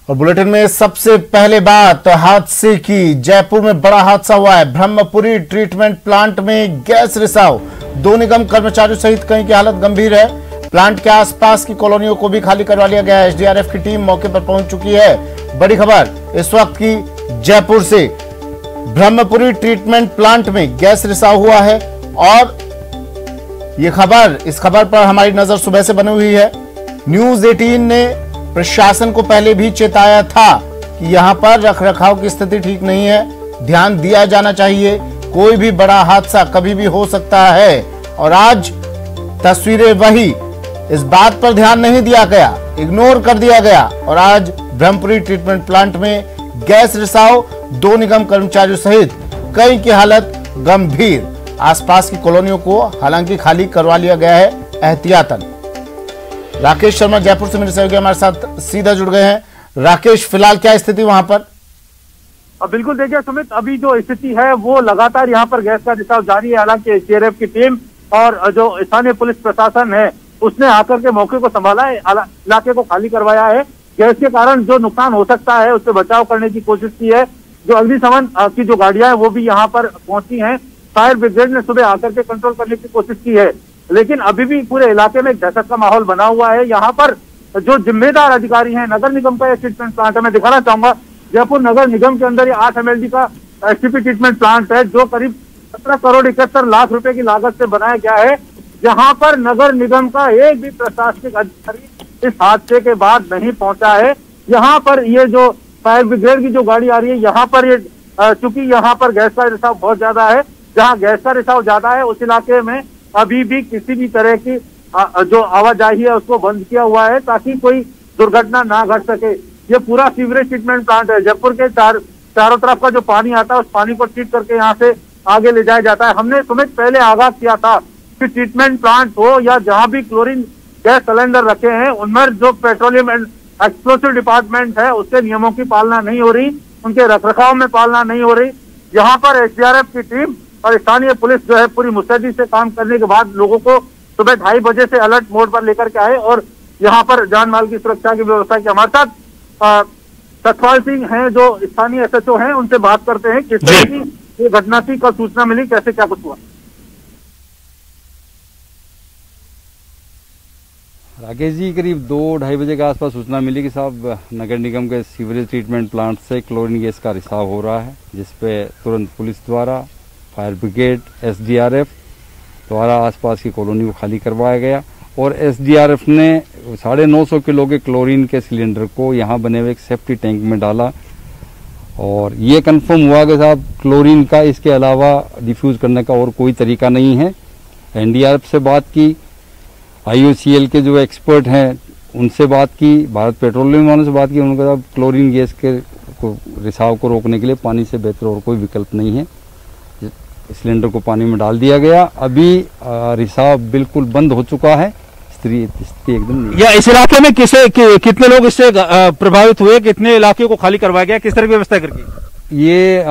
और बुलेटिन में सबसे पहले बात हादसे की। जयपुर में बड़ा हादसा हुआ है। ब्रह्मपुरी ट्रीटमेंट प्लांट में गैस रिसाव, 2 निगम कर्मचारियों सहित कई की हालत गंभीर है। प्लांट के आसपास की कॉलोनियों को भी खाली करवा लिया गया है। एसडीआरएफ की टीम मौके पर पहुंच चुकी है। बड़ी खबर इस वक्त की जयपुर से। ब्रह्मपुरी ट्रीटमेंट प्लांट में गैस रिसाव हुआ है और इस खबर पर हमारी नजर सुबह से बनी हुई है। न्यूज 18 ने प्रशासन को पहले भी चेताया था कि यहां पर रखरखाव की स्थिति ठीक नहीं है, ध्यान दिया जाना चाहिए, कोई भी बड़ा हादसा कभी भी हो सकता है। और आज तस्वीरें वही, इस बात पर ध्यान नहीं दिया गया, इग्नोर कर दिया गया और आज ब्रह्मपुरी ट्रीटमेंट प्लांट में गैस रिसाव, 2 निगम कर्मचारियों सहित कई की हालत गंभीर। आसपास की कॉलोनियों को हालांकि खाली करवा लिया गया है एहतियातन। राकेश शर्मा जयपुर से मेरे सहयोगी हमारे साथ सीधा जुड़ गए हैं। राकेश, फिलहाल क्या स्थिति वहां पर? बिल्कुल देखिए सुमित, अभी जो स्थिति है वो लगातार यहाँ पर गैस का रिसाव जारी है। हालांकि एसडीआरएफ की टीम और जो स्थानीय पुलिस प्रशासन है उसने आकर के मौके को संभाला है, इलाके को खाली करवाया है। गैस के कारण जो नुकसान हो सकता है उससे बचाव करने की कोशिश की है। जो अग्निशमन की जो गाड़ियां हैं वो भी यहाँ पर पहुंची हैं। फायर ब्रिगेड ने सुबह आकर के कंट्रोल करने की कोशिश की है, लेकिन अभी भी पूरे इलाके में दहशत का माहौल बना हुआ है। यहाँ पर जो जिम्मेदार अधिकारी हैं, नगर निगम का ट्रीटमेंट प्लांट है, मैं दिखाना चाहूंगा। जयपुर नगर निगम के अंदर ये 8 MLD का एसटीपी ट्रीटमेंट प्लांट है जो करीब 17 करोड़ 71 लाख रुपए की लागत से बनाया गया है। यहाँ पर नगर निगम का एक भी प्रशासनिक अधिकारी इस हादसे के बाद नहीं पहुंचा है। यहाँ पर ये जो फायर ब्रिगेड की जो गाड़ी आ रही है, यहाँ पर ये चूंकि यहाँ पर गैस का रिसाव बहुत ज्यादा है, जहाँ गैस का रिसाव ज्यादा है उस इलाके में अभी भी किसी भी तरह की जो आवाजाही है उसको बंद किया हुआ है ताकि कोई दुर्घटना ना घट सके। ये पूरा सीवरेज ट्रीटमेंट प्लांट है। जयपुर के चारों तरफ का जो पानी आता है उस पानी को ट्रीट करके यहाँ से आगे ले जाया जाता है। हमने सुमित पहले आगाज किया था कि ट्रीटमेंट प्लांट हो या जहाँ भी क्लोरीन गैस सिलेंडर रखे हैं उनमें जो पेट्रोलियम एंड एक्सप्लोसिव डिपार्टमेंट है उसके नियमों की पालना नहीं हो रही, उनके रखरखाव में पालना नहीं हो रही। यहाँ पर एसडीआरएफ की टीम और स्थानीय पुलिस जो है पूरी मुस्तैदी से काम करने के बाद लोगों को सुबह 2:30 बजे से अलर्ट मोड पर लेकर के आए और यहाँ पर जान माल की सुरक्षा की व्यवस्था की। हमारे साथ सतपाल सिंह हैं जो स्थानीय एसएचओ हैं, उनसे बात करते हैं किस तरह की ये घटना थी, कल सूचना मिली, कैसे क्या कुछ हुआ। राकेश जी, करीब 2-2:30 बजे के आसपास सूचना मिली कि साहब नगर निगम के सीवरेज ट्रीटमेंट प्लांट से क्लोरीन गैस का रिसाव हो रहा है, जिसपे तुरंत पुलिस द्वारा, फायर ब्रिगेड, एसडीआरएफ द्वारा आसपास की कॉलोनी को खाली करवाया गया और एसडीआरएफ ने 950 किलो के क्लोरीन के सिलेंडर को यहाँ बने हुए एक सेफ्टी टैंक में डाला और ये कंफर्म हुआ कि साहब क्लोरीन का इसके अलावा डिफ्यूज करने का और कोई तरीका नहीं है। एनडीआरएफ से बात की, आईओसीएल के जो एक्सपर्ट हैं उनसे बात की, भारत पेट्रोलियम वालों से बात की, उन्होंने कहा क्लोरीन गैस के रिसाव को रोकने के लिए पानी से बेहतर और कोई विकल्प नहीं है। सिलेंडर को पानी में डाल दिया गया। अभी रिसाव बिल्कुल बंद हो चुका है, स्थिति एकदम। या इस इलाके में कितने लोग इससे प्रभावित हुए, कितने इलाके को खाली करवाया गया, किस तरह की व्यवस्था करके? ये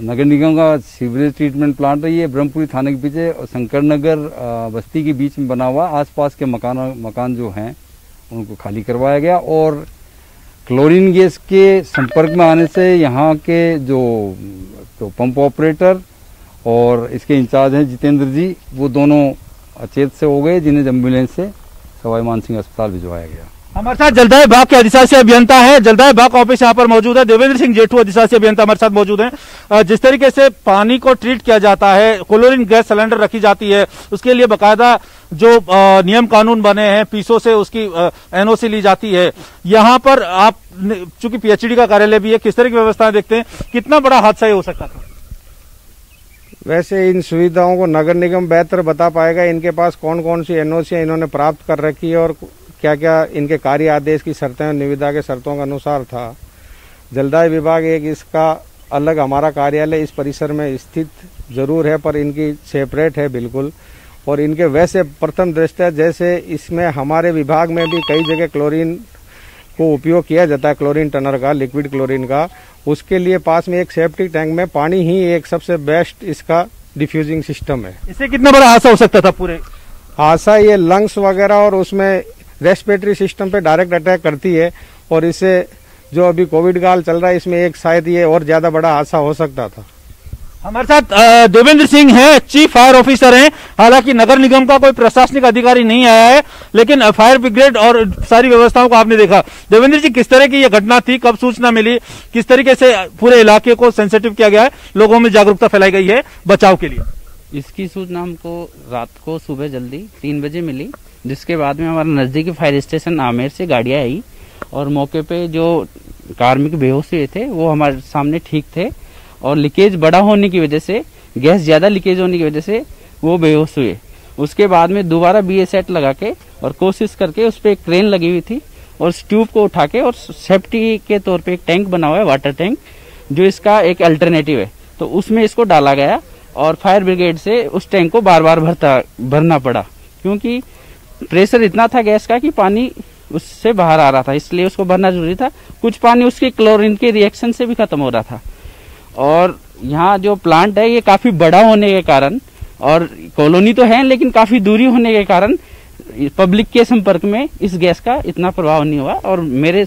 नगर निगम का सीवरेज ट्रीटमेंट प्लांट है। ये ब्रह्मपुरी थाने के पीछे शंकर नगर बस्ती के बीच में बना हुआ। आसपास के मकान जो हैं उनको खाली करवाया गया और क्लोरीन गैस के संपर्क में आने से यहाँ के जो पंप ऑपरेटर और इसके इंचार्ज हैं जितेंद्र जी, वो दोनों अचेत से हो गए, जिन्हें एम्बुलेंस से सवाई मानसिंह अस्पताल भिजवाया गया। हमारे साथ जलदाय विभाग के अधिशासी अभियंता है, जलदाय विभाग ऑफिस यहाँ पर मौजूद है, देवेंद्र सिंह जेठू अधिशासी अभियंता हमारे साथ मौजूद हैं। जिस तरीके से पानी को ट्रीट किया जाता है, क्लोरीन गैस सिलेंडर रखी जाती है, उसके लिए बाकायदा जो नियम कानून बने हैं, पीसो से उसकी एनओसी ली जाती है। यहाँ पर आप चूंकि पीएचडी का कार्यालय भी है, किस तरह की व्यवस्थाएं देखते हैं, कितना बड़ा हादसा हो सकता था? वैसे इन सुविधाओं को नगर निगम बेहतर बता पाएगा। इनके पास कौन कौन सी एनओसी इन्होंने प्राप्त कर रखी है और क्या क्या इनके कार्य आदेश की शर्तें और निविदा के शर्तों के अनुसार था। जलदाय विभाग एक इसका अलग, हमारा कार्यालय इस परिसर में स्थित जरूर है पर इनकी सेपरेट है बिल्कुल। और इनके वैसे प्रथम दृष्टया जैसे इसमें हमारे विभाग में भी कई जगह क्लोरीन को उपयोग किया जाता है, क्लोरीन टनर का, लिक्विड क्लोरीन का, उसके लिए पास में एक सेफ्टी टैंक में पानी ही एक सबसे बेस्ट इसका डिफ्यूजिंग सिस्टम है। इससे कितना बड़ा हादसा हो सकता था? पूरे हादसा ये लंग्स वगैरह और उसमें रेस्पिरेटरी सिस्टम पे डायरेक्ट अटैक करती है और इससे जो अभी कोविड काल चल रहा है इसमें एक शायद ये और ज्यादा बड़ा हादसा हो सकता था। हमारे साथ देवेंद्र सिंह हैं, चीफ फायर ऑफिसर हैं। हालांकि नगर निगम का कोई प्रशासनिक अधिकारी नहीं आया है, लेकिन फायर ब्रिगेड और सारी व्यवस्थाओं को आपने देखा। देवेंद्र जी, किस तरह की ये घटना थी, कब सूचना मिली, किस तरीके से पूरे इलाके को सेंसिटिव किया गया है, लोगों में जागरूकता फैलाई गई है बचाव के लिए? इसकी सूचना हमको रात को सुबह जल्दी 3 बजे मिली, जिसके बाद में हमारा नजदीकी फायर स्टेशन आमेर से गाड़ियां आई और मौके पे जो कार्मिक बेहोश हुए थे वो हमारे सामने ठीक थे और लीकेज बड़ा होने की वजह से, गैस ज्यादा लीकेज होने की वजह से वो बेहोश हुए। उसके बाद में दोबारा BA सेट लगा के और कोशिश करके उस पर एक क्रेन लगी हुई थी और उस ट्यूब को उठा के और सेफ्टी के तौर पे एक टैंक बना हुआ है, वाटर टैंक, जो इसका एक अल्टरनेटिव है, तो उसमें इसको डाला गया और फायर ब्रिगेड से उस टैंक को बार बार भरना पड़ा, क्योंकि प्रेशर इतना था गैस का कि पानी उससे बाहर आ रहा था, इसलिए उसको भरना जरूरी था। कुछ पानी उसके क्लोरीन के रिएक्शन से भी खत्म हो रहा था। और यहाँ जो प्लांट है ये काफी बड़ा होने के कारण, और कॉलोनी तो है लेकिन काफी दूरी होने के कारण पब्लिक के संपर्क में इस गैस का इतना प्रभाव नहीं हुआ और मेरे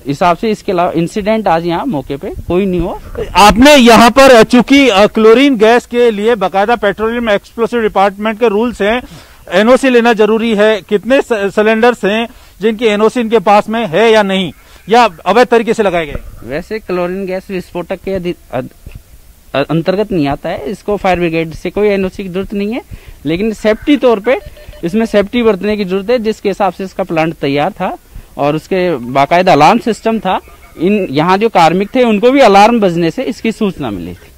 हिसाब से इसके अलावा इंसिडेंट आज यहाँ मौके पे कोई नहीं हुआ। आपने यहाँ पर चूंकि क्लोरीन गैस के लिए बाकायदा पेट्रोलियम एक्सप्लोसिव डिपार्टमेंट के रूल्स हैं, NOC लेना जरूरी है, कितने सिलेंडर्स हैं जिनकी NOC इनके पास में है या नहीं, या अवैध तरीके से लगाए गए? वैसे क्लोरीन गैस विस्फोटक के अंतर्गत नहीं आता है, इसको फायर ब्रिगेड से कोई NOC की जरूरत नहीं है, लेकिन सेफ्टी तौर पे इसमें सेफ्टी बरतने की जरूरत है, जिसके हिसाब से इसका प्लांट तैयार था और उसके बाकायदा अलार्म सिस्टम था। इन यहाँ जो कार्मिक थे उनको भी अलार्म बजने से इसकी सूचना मिली थी।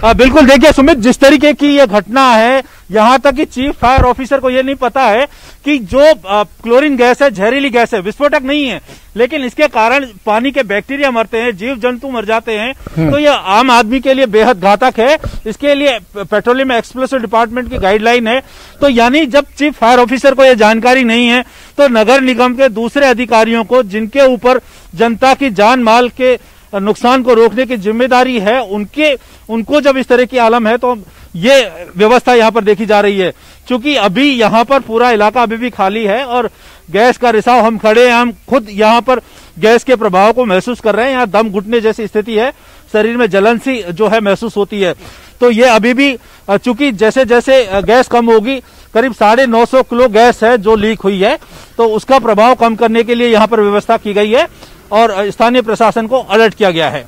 बिल्कुल, देखिए सुमित, जिस तरीके की ये घटना है, यहाँ तक कि चीफ फायर ऑफिसर को ये नहीं पता है कि जो क्लोरीन गैस है जहरीली गैस है, विस्फोटक नहीं है, लेकिन इसके कारण पानी के बैक्टीरिया मरते हैं, जीव जंतु मर जाते हैं, तो ये आम आदमी के लिए बेहद घातक है। इसके लिए पेट्रोलियम एक्सप्लोसिव डिपार्टमेंट की गाइडलाइन है। तो यानी जब चीफ फायर ऑफिसर को ये जानकारी नहीं है तो नगर निगम के दूसरे अधिकारियों को, जिनके ऊपर जनता की जान माल के नुकसान को रोकने की जिम्मेदारी है, उनको जब इस तरह की आलम है तो ये व्यवस्था यहाँ पर देखी जा रही है। क्योंकि अभी यहाँ पर पूरा इलाका अभी भी खाली है और गैस का रिसाव, हम खड़े हैं, हम खुद यहाँ पर गैस के प्रभाव को महसूस कर रहे हैं। यहाँ दम घुटने जैसी स्थिति है, शरीर में जलन सी जो है महसूस होती है। तो ये अभी भी, चूंकि जैसे जैसे गैस कम होगी, करीब 950 किलो गैस है जो लीक हुई है, तो उसका प्रभाव कम करने के लिए यहाँ पर व्यवस्था की गई है और स्थानीय प्रशासन को अलर्ट किया गया है।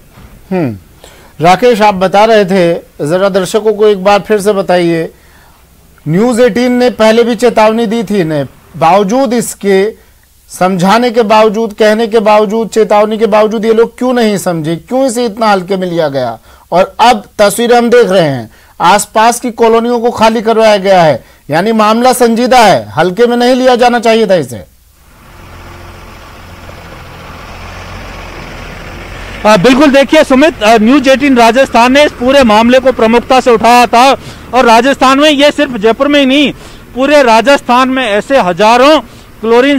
राकेश, आप बता रहे थे, जरा दर्शकों को एक बार फिर से बताइए, न्यूज 18 ने पहले भी चेतावनी दी थी, ने बावजूद इसके, समझाने के बावजूद, कहने के बावजूद, चेतावनी के बावजूद ये लोग क्यों नहीं समझे, क्यों इसे इतना हल्के में लिया गया? और अब तस्वीरें हम देख रहे हैं, आसपास की कॉलोनियों को खाली करवाया गया है, यानी मामला संजीदा है, हल्के में नहीं लिया जाना चाहिए था इसे। बिल्कुल, देखिए सुमित, न्यूज 18 राजस्थान ने इस पूरे मामले को प्रमुखता से उठाया था और राजस्थान में, ये सिर्फ जयपुर में ही नहीं, पूरे राजस्थान में ऐसे हजारों क्लोरीन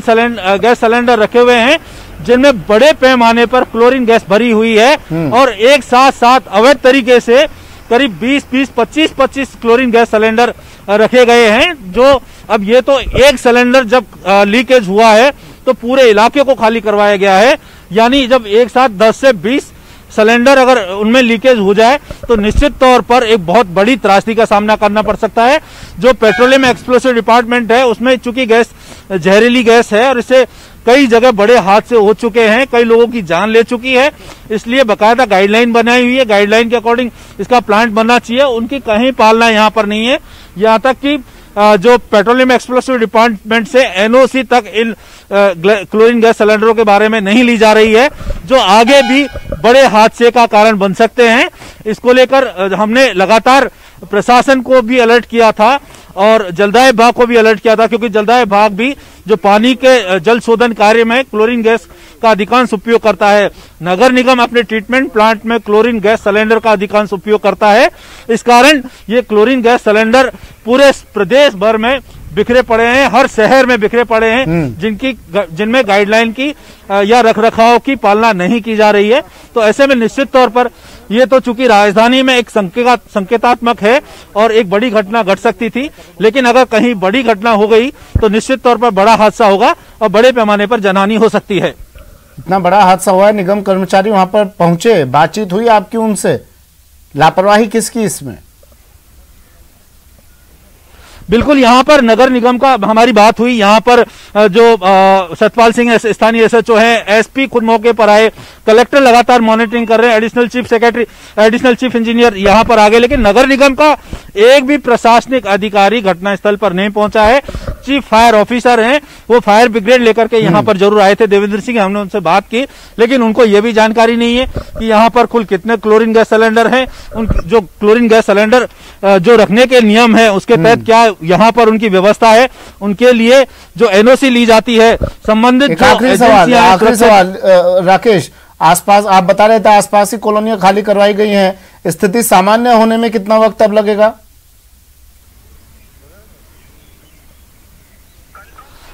गैस सिलेंडर रखे हुए हैं जिनमें बड़े पैमाने पर क्लोरीन गैस भरी हुई है और एक साथ साथ अवैध तरीके से करीब 20-20, 25-25 क्लोरीन गैस सिलेंडर रखे गए हैं। जो अब ये तो एक सिलेंडर जब लीकेज हुआ है तो पूरे इलाके को खाली करवाया गया है, यानी जब एक साथ 10 से 20 सिलेंडर अगर उनमें लीकेज हो जाए तो निश्चित तौर पर एक बहुत बड़ी त्रासदी का सामना करना पड़ सकता है। जो पेट्रोलियम एक्सप्लोसिव डिपार्टमेंट है उसमें चूंकि गैस जहरीली गैस है और इससे कई जगह बड़े हादसे हो चुके हैं, कई लोगों की जान ले चुकी है, इसलिए बाकायदा गाइडलाइन बनाई हुई है, गाइडलाइन के अकॉर्डिंग इसका प्लांट बनना चाहिए। उनकी कहीं पालना यहाँ पर नहीं है, यहाँ तक कि जो पेट्रोलियम एक्सप्लोसिव डिपार्टमेंट से NOC तक इन क्लोरीन गैस सिलेंडरों के बारे में नहीं ली जा रही है, जो आगे भी बड़े हादसे का कारण बन सकते हैं। इसको लेकर हमने लगातार प्रशासन को भी अलर्ट किया था और जलदाय विभाग को भी अलर्ट किया था, क्योंकि जलदाय विभाग भी जो पानी के जल शोधन कार्य में क्लोरीन गैस का अधिकांश उपयोग करता है। नगर निगम अपने ट्रीटमेंट प्लांट में क्लोरीन गैस सिलेंडर का अधिकांश उपयोग करता है। इस कारण ये क्लोरीन गैस सिलेंडर पूरे प्रदेश भर में बिखरे पड़े हैं, हर शहर में बिखरे पड़े हैं, जिनमें गाइडलाइन की या रखरखाव की पालना नहीं की जा रही है। तो ऐसे में निश्चित तौर पर ये तो चूंकि राजधानी में एक संकेतात्मक है और एक बड़ी घटना घट सकती थी, लेकिन अगर कहीं बड़ी घटना हो गई तो निश्चित तौर पर बड़ा हादसा होगा और बड़े पैमाने पर जनहानि हो सकती है। इतना बड़ा हादसा हुआ है, निगम कर्मचारी वहां पर पहुंचे, बातचीत हुई आपकी उनसे, लापरवाही किसकी इसमें? बिल्कुल, यहाँ पर नगर निगम का हमारी बात हुई। यहाँ पर जो सतपाल सिंह स्थानीय एसएचओ हैं, एसपी खुद मौके पर आए, कलेक्टर लगातार मॉनिटरिंग कर रहे हैं, additional chief secretary, additional chief engineer यहाँ पर आ गए, लेकिन नगर निगम का एक भी प्रशासनिक अधिकारी घटनास्थल पर नहीं पहुंचा है। चीफ फायर ऑफिसर हैं, वो फायर ब्रिगेड लेकर के यहाँ पर जरूर आए थे, देवेंद्र सिंह, हमने उनसे बात की, लेकिन उनको ये भी जानकारी नहीं है कि यहाँ पर कुल कितने क्लोरीन गैस सिलेंडर हैं, उन जो क्लोरीन गैस सिलेंडर जो रखने के नियम है उसके तहत क्या यहाँ पर उनकी व्यवस्था है, उनके लिए जो एनओसी ली जाती है संबंधित। आखिरी सवाल राकेश, आसपास आप बता रहे थे आसपास की कॉलोनियां खाली करवाई गई हैं, स्थिति सामान्य होने में कितना वक्त अब लगेगा?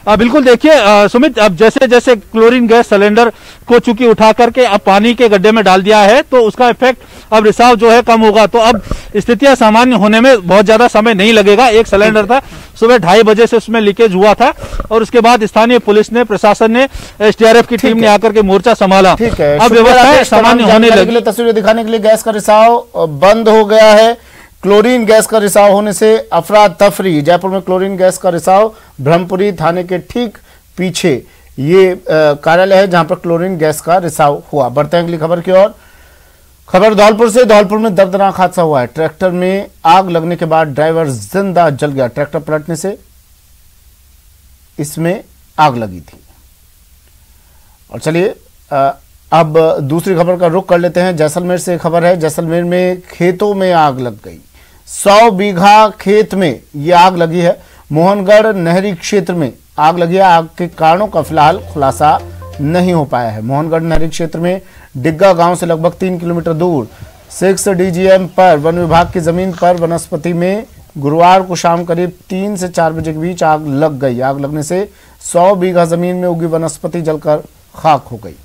बिल्कुल, देखिए सुमित, अब जैसे जैसे क्लोरीन गैस सिलेंडर को चूंकि उठा करके अब पानी के गड्ढे में डाल दिया है तो उसका इफेक्ट अब रिसाव जो है कम होगा, तो अब स्थितियां सामान्य होने में बहुत ज्यादा समय नहीं लगेगा। एक सिलेंडर था, सुबह 2:30 बजे से उसमें लीकेज हुआ था और उसके बाद स्थानीय पुलिस ने, प्रशासन ने, एसडीआरएफ की टीम ने आकर के मोर्चा संभाला। ठीक है, अब व्यवस्था सामान्य होने लगी। तस्वीरें दिखाने के लिए गैस का रिसाव बंद हो गया है। क्लोरीन गैस का रिसाव होने से अफरा तफरी। जयपुर में क्लोरीन गैस का रिसाव, ब्रह्मपुरी थाने के ठीक पीछे ये कार्यालय है जहां पर क्लोरीन गैस का रिसाव हुआ। बढ़ते हैं अगली खबर की ओर। खबर धौलपुर से। धौलपुर में दर्दनाक हादसा हुआ है। ट्रैक्टर में आग लगने के बाद ड्राइवर जिंदा जल गया। ट्रैक्टर पलटने से इसमें आग लगी थी। और चलिए अब दूसरी खबर का रुख कर लेते हैं। जैसलमेर से खबर है। जैसलमेर में खेतों में आग लग गई। 100 बीघा खेत में यह आग लगी है। मोहनगढ़ नहरी क्षेत्र में आग लगी है। आग के कारणों का फिलहाल खुलासा नहीं हो पाया है। मोहनगढ़ नहरी क्षेत्र में डिग्गा गांव से लगभग 3 किलोमीटर दूर 6 DGM पर वन विभाग की जमीन पर वनस्पति में गुरुवार को शाम करीब 3 से 4 बजे के बीच आग लग गई। आग लगने से 100 बीघा जमीन में उगी वनस्पति जलकर खाक हो गई।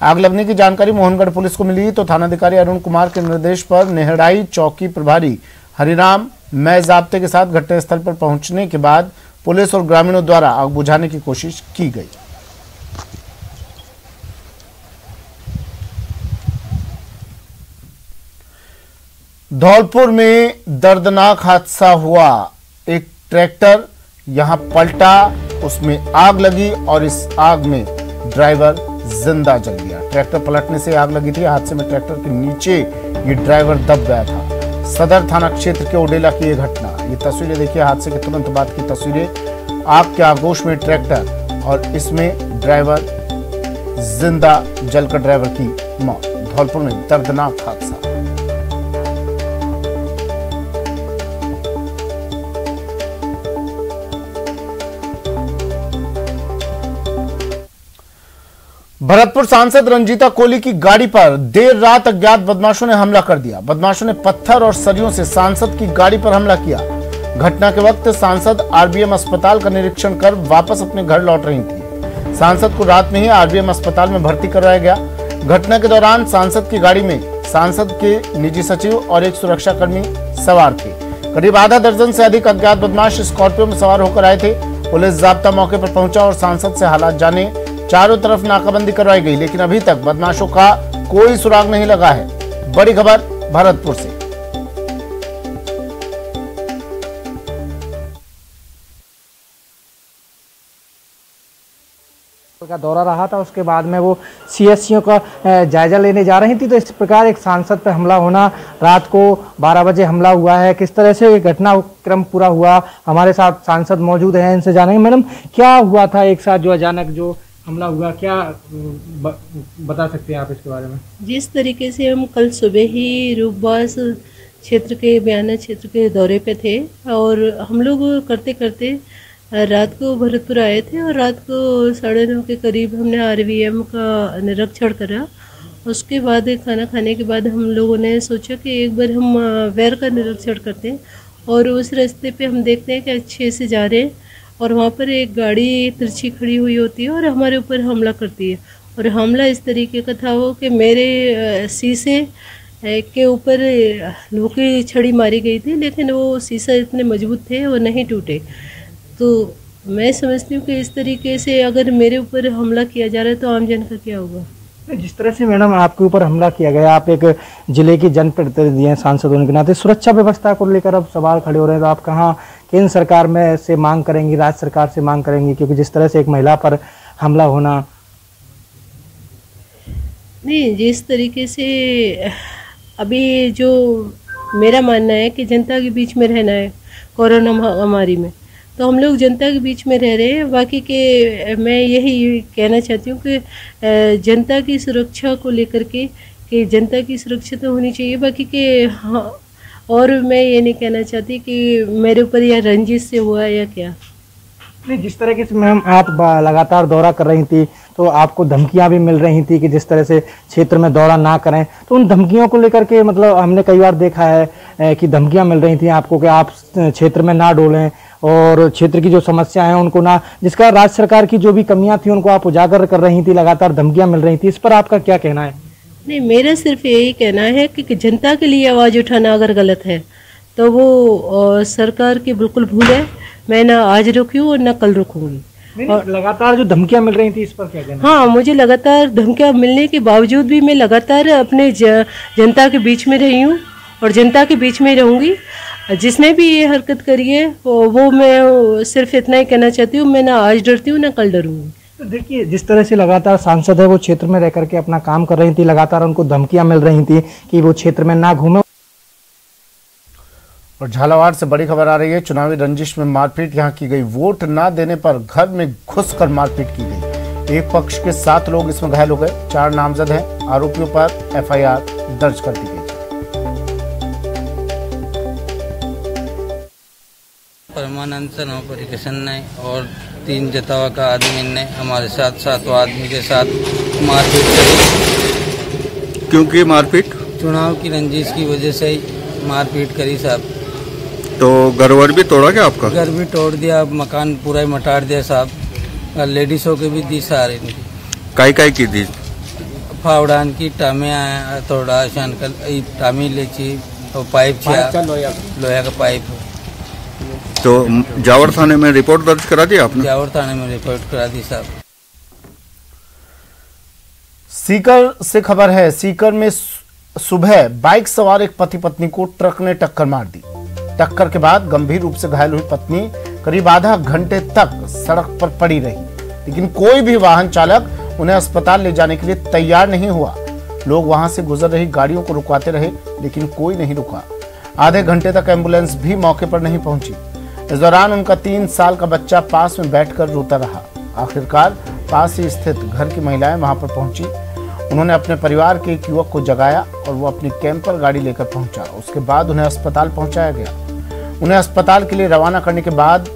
आग लगने की जानकारी मोहनगढ़ पुलिस को मिली तो थानाधिकारी अरुण कुमार के निर्देश पर नेहड़ाई चौकी प्रभारी हरिराम मैं जाब्ते के साथ घटनास्थल पर पहुंचने के बाद पुलिस और ग्रामीणों द्वारा आग बुझाने की कोशिश की गई। धौलपुर में दर्दनाक हादसा हुआ। एक ट्रैक्टर यहां पलटा, उसमें आग लगी और इस आग में ड्राइवर जिंदा जल गया। ट्रैक्टर पलटने से आग लगी थी। हादसे में ट्रैक्टर के नीचे ये ड्राइवर दब गया था। सदर थाना क्षेत्र के ओडेला की यह घटना। ये तस्वीरें देखिए, हादसे के तुरंत बाद की तस्वीरें। आग के आगोश में ट्रैक्टर और इसमें ड्राइवर जिंदा जलकर ड्राइवर की मौत। धौलपुर में दर्दनाक हादसा। भरतपुर सांसद रंजीता कोहली की गाड़ी पर देर रात अज्ञात बदमाशों ने हमला कर दिया। बदमाशों ने पत्थर और सरियों से सांसद की गाड़ी पर हमला किया। घटना के वक्त सांसद आरबीएम अस्पताल का निरीक्षण कर वापस अपने घर लौट रही थी। सांसद को रात में ही आरबीएम अस्पताल में भर्ती करवाया गया। घटना के दौरान सांसद की गाड़ी में सांसद के निजी सचिव और एक सुरक्षाकर्मी सवार थे। करीब आधा दर्जन से अधिक अज्ञात बदमाश स्कॉर्पियो में सवार होकर आए थे। पुलिस जाब्ता मौके पर पहुंचा और सांसद से हालात जाने। चारों तरफ नाकाबंदी करवाई गई, लेकिन अभी तक बदमाशों का कोई सुराग नहीं लगा है। बड़ी खबर भरतपुर से। का दौरा रहा था, उसके बाद में वो सीएससीओ का जायजा लेने जा रही थी, तो इस प्रकार एक सांसद पर हमला होना, रात को 12 बजे हमला हुआ है। किस तरह से घटनाक्रम पूरा हुआ, हमारे साथ सांसद मौजूद हैं, इनसे जानेंगे। मैडम, क्या हुआ था एक साथ जो अचानक जो हमला हुआ, क्या बता सकते हैं आप इसके बारे में? जिस तरीके से हम कल सुबह ही रूपबास क्षेत्र के बयाना क्षेत्र के दौरे पे थे और हम लोग करते करते रात को भरतपुर आए थे और रात को 9:30 के करीब हमने आरबीएम का निरीक्षण करा। उसके बाद खाना खाने के बाद हम लोगों ने सोचा कि एक बार हम वैर का निरीक्षण करते हैं और उस रास्ते पे हम देखते हैं कि अच्छे से जा रहे हैं और वहाँ पर एक गाड़ी तिरछी खड़ी हुई होती है और हमारे ऊपर हमला करती है। और हमला इस तरीके का था वो कि मेरे शीशे के ऊपर लोहे की छड़ी मारी गई थी, लेकिन वो शीशा इतने मजबूत थे वो नहीं टूटे। तो मैं समझती हूँ कि इस तरीके से अगर मेरे ऊपर हमला किया जा रहा है तो आम जन का क्या होगा। जिस तरह से मैडम आपके ऊपर हमला किया गया, आप एक जिले की जनप्रतिनिधि हैं, सांसद होने के नाते, सुरक्षा व्यवस्था को लेकर अब सवाल खड़े हो रहे हैं, तो आप कहाँ केंद्र सरकार में से मांग करेंगी, राज्य सरकार से मांग करेंगी, क्योंकि जिस तरह से एक महिला पर हमला होना। नहीं, जिस तरीके से अभी जो मेरा मानना है कि जनता के बीच में रहना है कोरोना महामारी में, तो हम लोग जनता के बीच में रह रहे हैं। बाकी के मैं यही कहना चाहती हूँ कि जनता की सुरक्षा को लेकर के कि जनता की सुरक्षा तो होनी चाहिए। बाकी के हाँ, और मैं ये नहीं कहना चाहती कि मेरे ऊपर या रंजिश से हुआ या क्या। नहीं, जिस तरह से मैम आप लगातार दौरा कर रही थी तो आपको धमकियां भी मिल रही थी कि जिस तरह से क्षेत्र में दौरा ना करें, तो उन धमकियों को लेकर के मतलब हमने कई बार देखा है कि धमकियां मिल रही थी आपको कि आप क्षेत्र में ना डोलें और क्षेत्र की जो समस्या है उनको ना, जिसका राज्य सरकार की जो भी कमियां थी उनको आप उजागर कर रही थी, लगातार धमकियां मिल रही थी, इस पर आपका क्या कहना है? नहीं, मेरा सिर्फ यही कहना है कि जनता के लिए आवाज़ उठाना अगर गलत है तो वो सरकार की बिल्कुल भूल है। मैं ना आज रुकी हूँ और ना कल रुकूंगी। और लगातार जो धमकियां मिल रही थी इस पर क्या कहना? हाँ, मुझे लगातार धमकियां मिलने के बावजूद भी मैं लगातार अपने जनता के बीच में रही हूँ और जनता के बीच में रहूँगी। जिसने भी ये हरकत करी है वो मैं सिर्फ इतना ही कहना चाहती हूँ, मैं ना आज डरती हूँ ना कल डरूंगी। तो देखिए, जिस तरह से लगातार सांसद है वो क्षेत्र में रह करके अपना काम कर रही थी, लगातार उनको धमकियां मिल रही थी कि वो क्षेत्र में ना घूमे। और झालावाड़ से बड़ी खबर आ रही है, चुनावी रंजिश में मारपीट यहां की गई। वोट ना देने पर घर में घुसकर मारपीट की गई। एक पक्ष के 7 लोग इसमें घायल हो गए। 4 नामजद हैं। आरोपियों पर एफआईआर दर्ज कर दी गई। परमानंद सनोपरी किशन ने और 3 जतावा का आदमी ने हमारे साथ 7 आदमी के साथ मारपीट करी। क्योंकि मारपीट चुनाव की रंजिश की वजह से ही मारपीट करी साहब। तो घर वर भी तोड़ा क्या आपका? घर भी तोड़ दिया, मकान पूरा ही मटाड़ दिया साहब। लेडीजों के भी दी सारे। काई की दी? फावड़ान की टामे आया, थोड़ा शानकल टामी लेची और पाइप छिया, लोहा का पाइप। तो जावर थाने में रिपोर्ट दर्ज करा दी आपने? जावर थाने में रिपोर्ट करा दी साहब। सीकर से खबर है। सीकर में सुबह बाइक सवार एक पति पत्नी को ट्रक ने टक्कर मार दी। टक्कर के बाद गंभीर रूप से घायल हुई पत्नी करीब आधा घंटे तक सड़क पर पड़ी रही, लेकिन कोई भी वाहन चालक उन्हें अस्पताल ले जाने के लिए तैयार नहीं हुआ। लोग वहां से गुजर रही गाड़ियों को रुकवाते रहे, लेकिन कोई नहीं रुका। आधे घंटे तक एम्बुलेंस भी मौके पर नहीं पहुंची। इस दौरान उनका 3 साल का बच्चा पास में बैठकर रोता रहा। आखिरकार पास ही स्थित घर की महिलाएं वहां पर पहुंची। उन्होंने अपने परिवार के एक युवक को जगाया और वो अपनी कैंपर गाड़ी लेकर पहुंचा। उसके बाद उन्हें अस्पताल पहुंचाया गया। उन्हें अस्पताल के लिए रवाना करने के बाद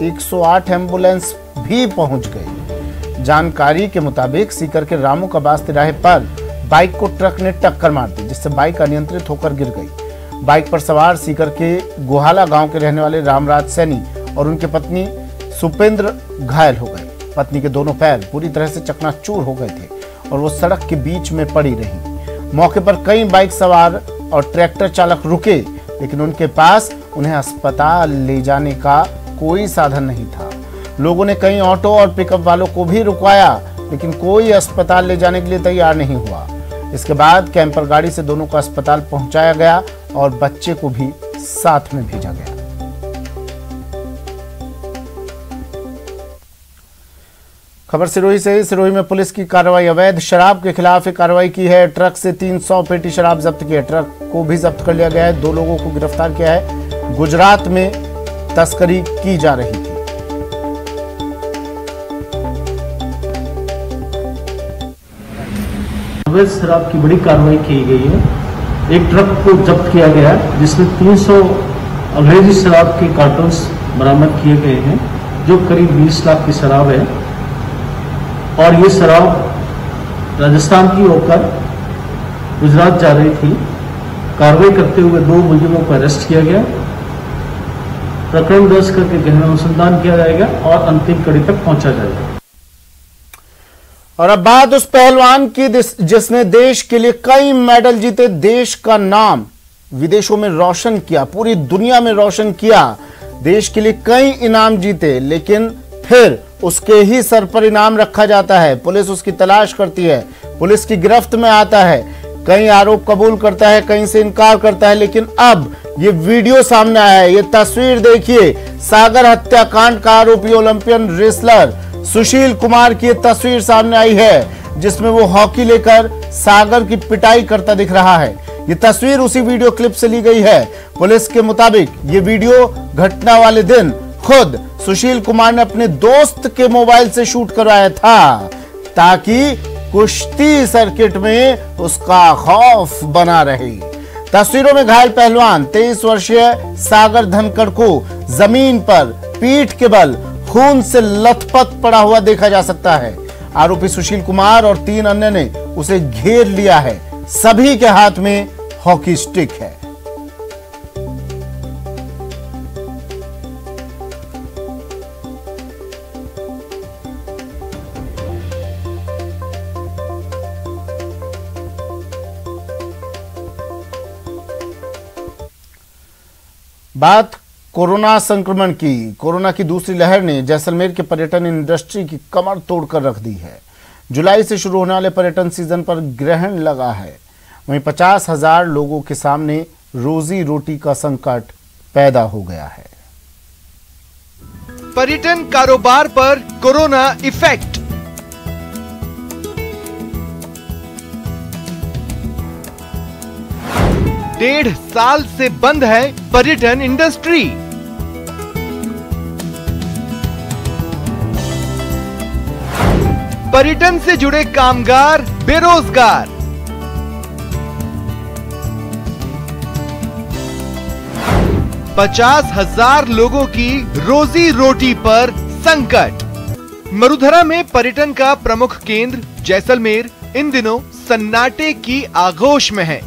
108 एम्बुलेंस भी पहुंच गई। जानकारी के मुताबिक सीकर के रामू कबास तिराहे पर बाइक को ट्रक ने टक्कर मार दी, जिससे बाइक अनियंत्रित होकर गिर गई। बाइक पर सवार सीकर के गुहाला गांव के रहने वाले रामराज सैनी और उनकी पत्नी सुपेंद्र घायल हो गए। पत्नी के दोनों पैर पूरी तरह से चकनाचूर हो गए थे और वो सड़क के बीच में पड़ी रही। मौके पर कई बाइक सवार और ट्रैक्टर चालक रुके, लेकिन उनके पास उन्हें अस्पताल ले जाने का कोई साधन नहीं था। लोगों ने कई ऑटो और पिकअप वालों को भी रुकवाया, लेकिन कोई अस्पताल ले जाने के लिए तैयार नहीं हुआ। इसके बाद कैंपर गाड़ी से दोनों को अस्पताल पहुंचाया गया और बच्चे को भी साथ में भेजा गया। खबर सिरोही से। सिरोही में पुलिस की कार्रवाई। अवैध शराब के खिलाफ कार्रवाई की है। ट्रक से 300 पेटी शराब जब्त की है। ट्रक को भी जब्त कर लिया गया है। 2 लोगों को गिरफ्तार किया है। गुजरात में तस्करी की जा रही थी। अवैध शराब की बड़ी कार्रवाई की गई है। एक ट्रक को जब्त किया गया जिसमें 300 अंग्रेजी शराब के कार्टून्स बरामद किए गए हैं, जो करीब 20 लाख की शराब है। और ये शराब राजस्थान की होकर गुजरात जा रही थी। कार्रवाई करते हुए 2 मुलजिमों को अरेस्ट किया गया। प्रकरण दर्ज करके गहन अनुसंधान किया जाएगा और अंतिम कड़ी तक पहुंचा जाएगा। और अब बात उस पहलवान की जिसने देश के लिए कई मेडल जीते, देश का नाम विदेशों में रोशन किया, पूरी दुनिया में रोशन किया, देश के लिए कई इनाम जीते, लेकिन फिर उसके ही सर पर इनाम रखा जाता है। पुलिस उसकी तलाश करती है, पुलिस की गिरफ्त में आता है, कहीं आरोप कबूल करता है, कहीं से इनकार करता है। लेकिन अब ये वीडियो सामने आया है, ये तस्वीर देखिए। सागर हत्याकांड का आरोपी ओलंपियन रेसलर सुशील कुमार की तस्वीर सामने आई है, जिसमें वो हॉकी लेकर सागर की पिटाई करता दिख रहा है। ये तस्वीर उसी वीडियो क्लिप से ली गई है। पुलिस के मुताबिक ये वीडियो घटना वाले दिन खुद सुशील कुमार ने अपने दोस्त के मोबाइल से शूट करवाया था, ताकि कुश्ती सर्किट में उसका खौफ बना रहे। तस्वीरों में घायल पहलवान 23 वर्षीय सागर धनखड़ को जमीन पर पीठ के बल खून से लथपथ पड़ा हुआ देखा जा सकता है। आरोपी सुशील कुमार और 3 अन्य ने उसे घेर लिया है। सभी के हाथ में हॉकी स्टिक है। बात कोरोना संक्रमण की। कोरोना की दूसरी लहर ने जैसलमेर के पर्यटन इंडस्ट्री की कमर तोड़कर रख दी है। जुलाई से शुरू होने वाले पर्यटन सीजन पर ग्रहण लगा है। वहीं 50,000 लोगों के सामने रोजी रोटी का संकट पैदा हो गया है। पर्यटन कारोबार पर कोरोना इफेक्ट। डेढ़ साल से बंद है पर्यटन इंडस्ट्री। पर्यटन से जुड़े कामगार बेरोजगार। पचास 50,000 लोगों की रोजी रोटी पर संकट। मरुधरा में पर्यटन का प्रमुख केंद्र जैसलमेर इन दिनों सन्नाटे की आगोश में है।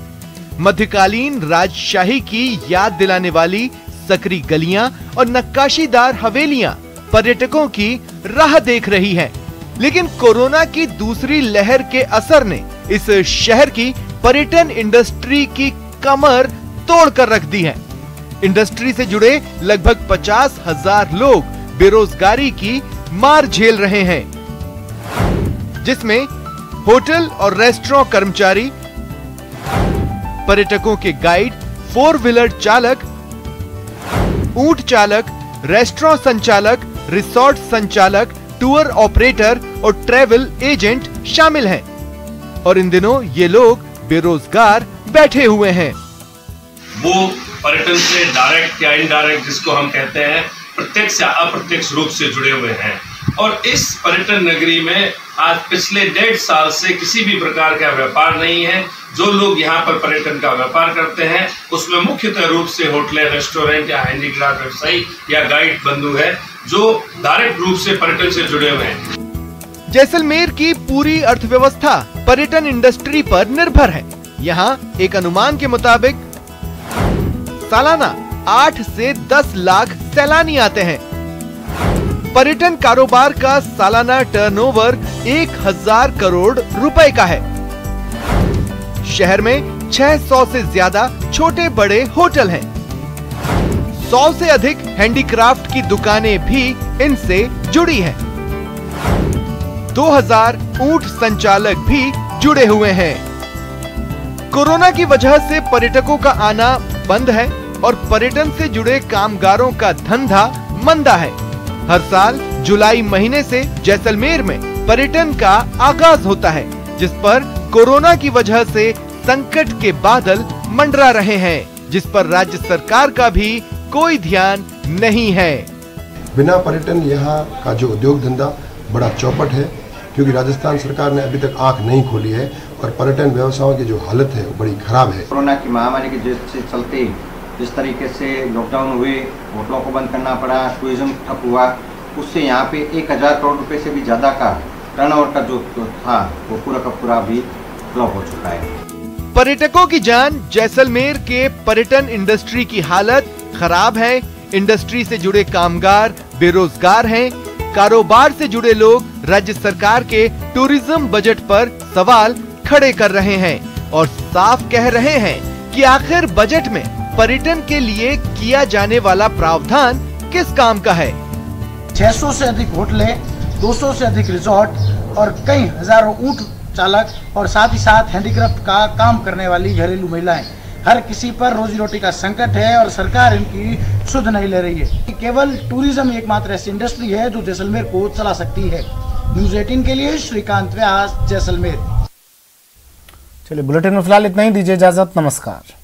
मध्यकालीन राजशाही की याद दिलाने वाली सकरी गलियां और नक्काशीदार हवेलियां पर्यटकों की राह देख रही हैं। लेकिन कोरोना की दूसरी लहर के असर ने इस शहर की पर्यटन इंडस्ट्री की कमर तोड़कर रख दी है। इंडस्ट्री से जुड़े लगभग 50,000 लोग बेरोजगारी की मार झेल रहे हैं, जिसमें होटल और रेस्टोरेंट कर्मचारी, पर्यटकों के गाइड, 4 व्हीलर चालक, ऊंट चालक, रेस्टोरेंट संचालक, रिसोर्ट संचालक, टूर ऑपरेटर और ट्रैवल एजेंट शामिल हैं। और इन दिनों ये लोग बेरोजगार बैठे हुए हैं। वो पर्यटन से डायरेक्ट या इनडायरेक्ट, जिसको हम कहते हैं, प्रत्यक्ष या अप्रत्यक्ष रूप से जुड़े हुए हैं। और इस पर्यटन नगरी में आज पिछले 1.5 साल से किसी भी प्रकार का व्यापार नहीं है। जो लोग यहाँ पर पर्यटन का व्यापार करते हैं उसमें मुख्यतः रूप से होटलें, रेस्टोरेंट या हैंडीक्राफ्ट व्यवसायी या गाइड बंधु है, जो डायरेक्ट रूप से पर्यटन से जुड़े हुए हैं। जैसलमेर की पूरी अर्थव्यवस्था पर्यटन इंडस्ट्री पर निर्भर है। यहाँ एक अनुमान के मुताबिक सालाना 8 से 10 लाख सैलानी आते हैं। पर्यटन कारोबार का सालाना टर्नओवर 1,000 करोड़ रुपए का है। शहर में 600 से ज्यादा छोटे बड़े होटल हैं। 100 से अधिक हैंडीक्राफ्ट की दुकानें भी इनसे जुड़ी हैं। 2000 ऊंट संचालक भी जुड़े हुए हैं। कोरोना की वजह से पर्यटकों का आना बंद है और पर्यटन से जुड़े कामगारों का धंधा मंदा है। हर साल जुलाई महीने से जैसलमेर में पर्यटन का आगाज होता है, जिस पर कोरोना की वजह से संकट के बादल मंडरा रहे हैं, जिस पर राज्य सरकार का भी कोई ध्यान नहीं है। बिना पर्यटन यहाँ का जो उद्योग धंधा बड़ा चौपट है, क्योंकि राजस्थान सरकार ने अभी तक आंख नहीं खोली है और पर्यटन व्यवसायों की जो हालत है वो बड़ी खराब है। कोरोना की महामारी के चलते जिस तरीके से लॉकडाउन हुए, होटलों को बंद करना पड़ा, टूरिज्म ठप हुआ, उससे यहाँ पे 1,000 करोड़ रुपए से भी ज्यादा का टर्नओवर का जो था वो पूरा का पूरा भी फ्लॉप हो चुका है। पर्यटकों की जान। जैसलमेर के पर्यटन इंडस्ट्री की हालत खराब है। इंडस्ट्री से जुड़े कामगार बेरोजगार हैं। कारोबार से जुड़े लोग राज्य सरकार के टूरिज्म बजट पर सवाल खड़े कर रहे हैं और साफ कह रहे हैं कि आखिर बजट में पर्यटन के लिए किया जाने वाला प्रावधान किस काम का है। 600 से अधिक होटलें, 200 से अधिक रिजॉर्ट और कई हजारों ऊंट चालक और साथ ही साथ हैंडीक्राफ्ट का काम करने वाली घरेलू महिलाएं, हर किसी पर रोजी रोटी का संकट है और सरकार इनकी सुध नहीं ले रही है। केवल टूरिज्म एकमात्र ऐसी इंडस्ट्री है जो जैसलमेर को चला सकती है। न्यूज़ 18 के लिए श्रीकांत व्यास, जैसलमेर। चलिए बुलेटिन में फिलहाल इतना ही, दीजिए इजाजत, नमस्कार।